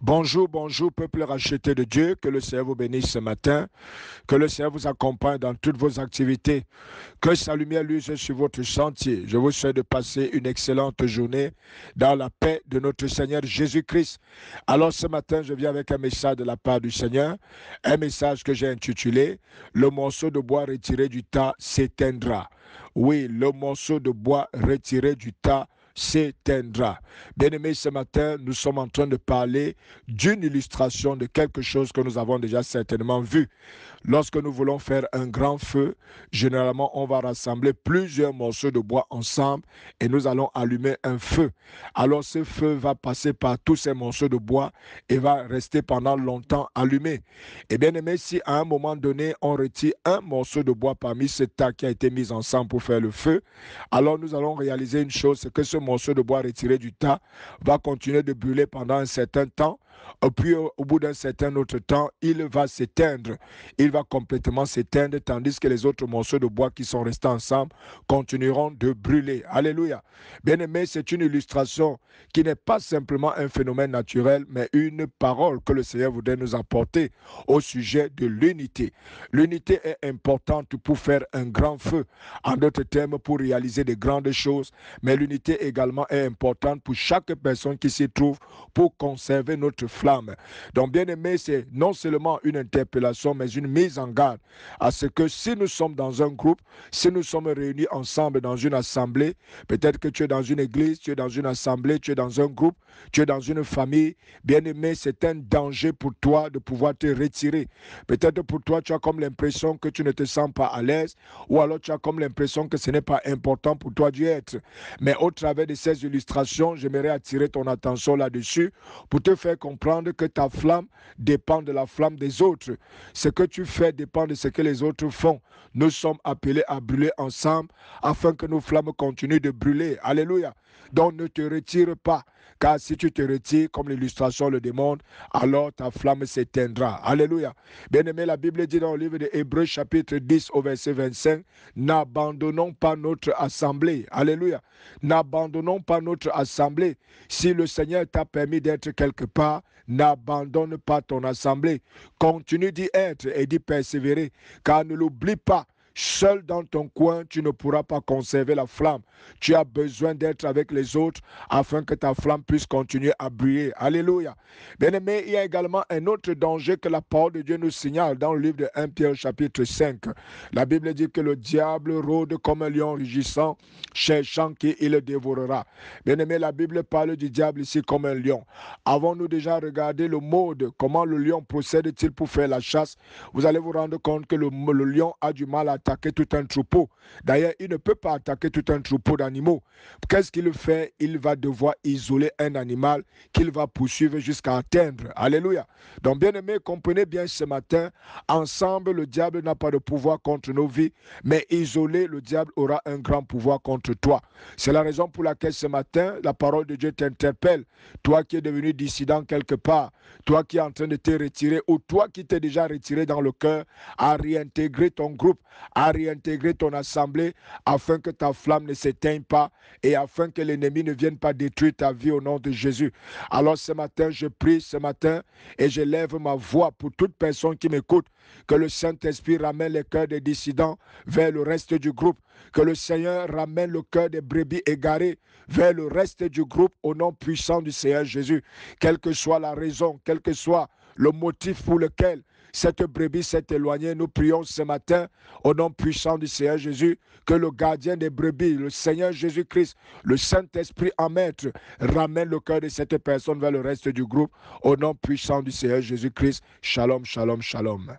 Bonjour, bonjour, peuple racheté de Dieu. Que le Seigneur vous bénisse ce matin. Que le Seigneur vous accompagne dans toutes vos activités. Que sa lumière luise sur votre sentier. Je vous souhaite de passer une excellente journée dans la paix de notre Seigneur Jésus-Christ. Alors ce matin, je viens avec un message de la part du Seigneur. Un message que j'ai intitulé Le morceau de bois retiré du tas s'éteindra. Oui, le morceau de bois retiré du tas s'éteindra. Bien-aimés, ce matin, nous sommes en train de parler d'une illustration de quelque chose que nous avons déjà certainement vu. Lorsque nous voulons faire un grand feu, généralement, on va rassembler plusieurs morceaux de bois ensemble et nous allons allumer un feu. Alors, ce feu va passer par tous ces morceaux de bois et va rester pendant longtemps allumé. Et bien aimé, si à un moment donné, on retire un morceau de bois parmi ce tas qui a été mis ensemble pour faire le feu, alors nous allons réaliser une chose, c'est que ce morceau de bois retiré du tas va continuer de brûler pendant un certain temps. Et puis, au bout d'un certain autre temps, il va s'éteindre. Il va complètement s'éteindre, tandis que les autres morceaux de bois qui sont restés ensemble continueront de brûler. Alléluia. Bien-aimé, c'est une illustration qui n'est pas simplement un phénomène naturel, mais une parole que le Seigneur voudrait nous apporter au sujet de l'unité. L'unité est importante pour faire un grand feu. En d'autres termes, pour réaliser de grandes choses, mais l'unité également est importante pour chaque personne qui s'y trouve pour conserver notre flamme. Donc, bien aimé, c'est non seulement une interpellation, mais une mise en garde à ce que si nous sommes dans un groupe, si nous sommes réunis ensemble dans une assemblée, peut-être que tu es dans une église, tu es dans une assemblée, tu es dans un groupe, tu es dans une famille, bien aimé, c'est un danger pour toi de pouvoir te retirer. Peut-être pour toi, tu as comme l'impression que tu ne te sens pas à l'aise, ou alors tu as comme l'impression que ce n'est pas important pour toi d'y être. Mais au travers de ces illustrations, j'aimerais attirer ton attention là-dessus pour te faire comprendre que ta flamme dépend de la flamme des autres. Ce que tu fais dépend de ce que les autres font. Nous sommes appelés à brûler ensemble afin que nos flammes continuent de brûler. Alléluia. Donc ne te retire pas, car si tu te retires, comme l'illustration le demande, alors ta flamme s'éteindra. Alléluia. Bien-aimé, la Bible dit dans le livre de Hébreux chapitre 10 au verset 25, n'abandonnons pas notre assemblée. Alléluia. N'abandonnons pas notre assemblée. Si le Seigneur t'a permis d'être quelque part, n'abandonne pas ton assemblée. Continue d'y être et d'y persévérer, car ne l'oublie pas. Seul dans ton coin, tu ne pourras pas conserver la flamme. Tu as besoin d'être avec les autres afin que ta flamme puisse continuer à briller. Alléluia. Bien-aimé, il y a également un autre danger que la parole de Dieu nous signale dans le livre de 1 Pierre chapitre 5. La Bible dit que le diable rôde comme un lion rugissant, cherchant qui il le dévorera. Bien-aimé, la Bible parle du diable ici comme un lion. Avons-nous déjà regardé le mode, comment le lion procède-t-il pour faire la chasse? Vous allez vous rendre compte que le lion a du mal à attaquer tout un troupeau. D'ailleurs, il ne peut pas attaquer tout un troupeau d'animaux. Qu'est-ce qu'il fait? Il va devoir isoler un animal qu'il va poursuivre jusqu'à atteindre. Alléluia. Donc, bien-aimés, comprenez bien ce matin, ensemble, le diable n'a pas de pouvoir contre nos vies, mais isolé, le diable aura un grand pouvoir contre toi. C'est la raison pour laquelle ce matin, la parole de Dieu t'interpelle. Toi qui es devenu dissident quelque part, toi qui es en train de te retirer, ou toi qui t'es déjà retiré dans le cœur, à réintégrer ton groupe, à réintégrer ton assemblée, afin que ta flamme ne s'éteigne pas et afin que l'ennemi ne vienne pas détruire ta vie au nom de Jésus. Alors ce matin, je prie ce matin et je lève ma voix pour toute personne qui m'écoute, que le Saint-Esprit ramène les cœurs des dissidents vers le reste du groupe, que le Seigneur ramène le cœur des brebis égarées vers le reste du groupe au nom puissant du Seigneur Jésus. Quelle que soit la raison, quel que soit le motif pour lequel cette brebis s'est éloignée, nous prions ce matin au nom puissant du Seigneur Jésus, que le gardien des brebis, le Seigneur Jésus-Christ, le Saint-Esprit en maître, ramène le cœur de cette personne vers le reste du groupe au nom puissant du Seigneur Jésus-Christ. Shalom, shalom, shalom.